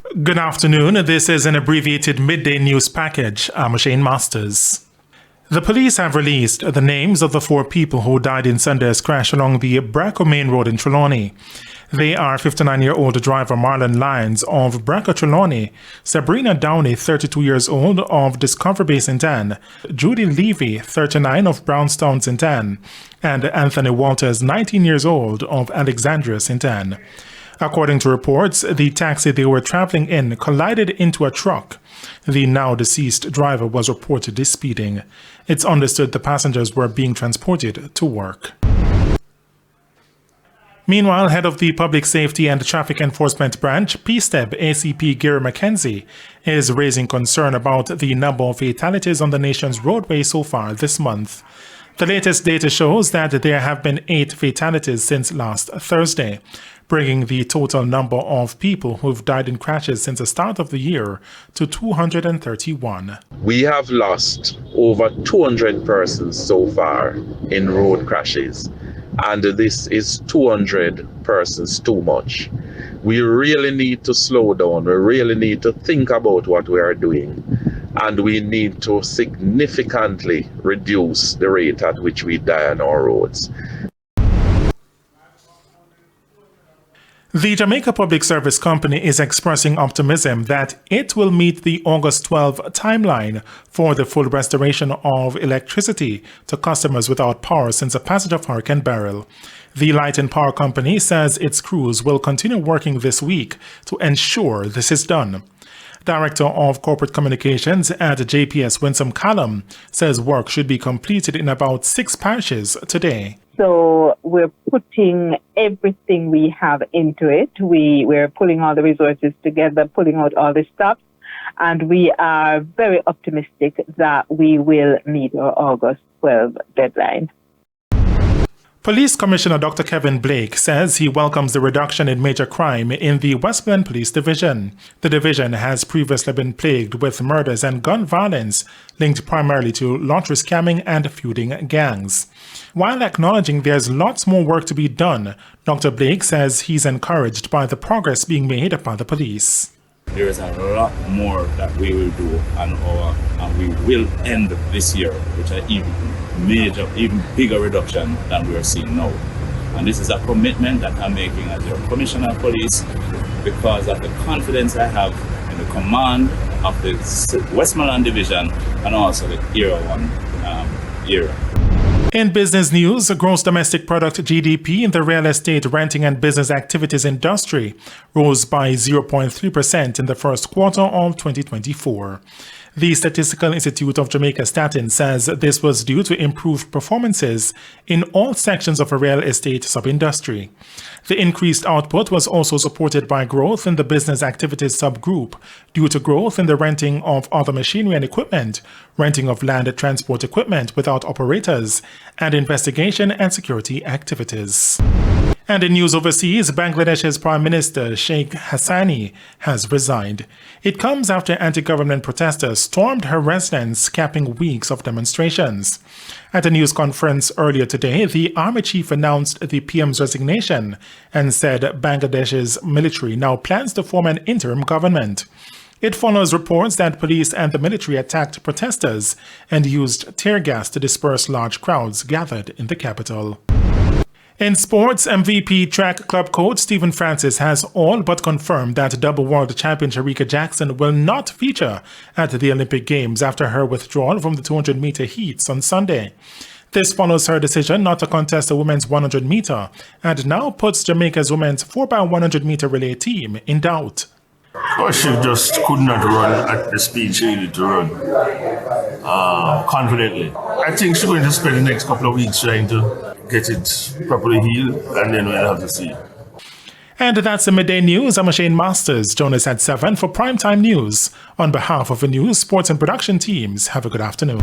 Good afternoon. This is an abbreviated midday news package. I'm Shane Masters. The police have released the names of the 4 people who died in Sunday's crash along the Braco Main Road in Trelawny. They are 59-year-old driver Marlon Lyons of Braco Trelawny, Sabrina Downey, 32 years old of Discovery Bay St. Anne, Judy Levy, 39 of Brownstown St. Anne, and Anthony Walters, 19 years old of Alexandria St. Anne. According to reports, the taxi they were traveling in collided into a truck. The now deceased driver was reportedly speeding. It's understood the passengers were being transported to work. Meanwhile, head of the Public Safety and Traffic Enforcement Branch, PSTEB ACP Gary McKenzie, is raising concern about the number of fatalities on the nation's roadways so far this month. The latest data shows that there have been 8 fatalities since last Thursday, bringing the total number of people who've died in crashes since the start of the year to 231. We have lost over 200 persons so far in road crashes, and this is 200 persons too much. We really need to slow down. We really need to think about what we are doing, and we need to significantly reduce the rate at which we die on our roads. The Jamaica Public Service Company is expressing optimism that it will meet the August 12 timeline for the full restoration of electricity to customers without power since the passage of Hurricane Beryl. The Light and Power Company says its crews will continue working this week to ensure this is done. Director of Corporate Communications at JPS, Winsome Callum, says work should be completed in about 6 parishes today. So we're putting everything we have into it. We're pulling all the resources together, pulling out all the stops, and we are very optimistic that we will meet our August 12 deadline. Police Commissioner Dr. Kevin Blake says he welcomes the reduction in major crime in the Westmoreland Police Division. The division has previously been plagued with murders and gun violence linked primarily to lottery scamming and feuding gangs. While acknowledging there's lots more work to be done, Dr. Blake says he's encouraged by the progress being made by the police. There is a lot more that we will do and we will end this year with an even bigger reduction than we are seeing now. And this is a commitment that I'm making as your Commissioner of Police because of the confidence I have in the command of the Westmoreland Division and also the Era 1 era. In business news, gross domestic product GDP in the real estate, renting and business activities industry rose by 0.3% in the first quarter of 2024. The Statistical Institute of Jamaica Statin says this was due to improved performances in all sections of a real estate sub-industry. The increased output was also supported by growth in the business activities subgroup due to growth in the renting of other machinery and equipment, renting of land transport equipment without operators, and investigation and security activities. And in news overseas, Bangladesh's Prime Minister Sheikh Hassani has resigned. It comes after anti-government protesters stormed her residence, capping weeks of demonstrations. At a news conference earlier today, the army chief announced the PM's resignation and said Bangladesh's military now plans to form an interim government. It follows reports that police and the military attacked protesters and used tear gas to disperse large crowds gathered in the capital. In sports, MVP track club coach Stephen Francis has all but confirmed that double world champion Sharika Jackson will not feature at the Olympic Games after her withdrawal from the 200-meter heats on Sunday. This follows her decision not to contest the women's 100-meter and now puts Jamaica's women's 4x100-meter relay team in doubt. Well, she just could not run at the speed she needed to run confidently. I think she's going to spend the next couple of weeks trying to get it properly healed, and then we'll have to see. And that's the midday news. I'm Shane Masters. Join us at 7 for primetime news. On behalf of the news, sports and production teams, have a good afternoon.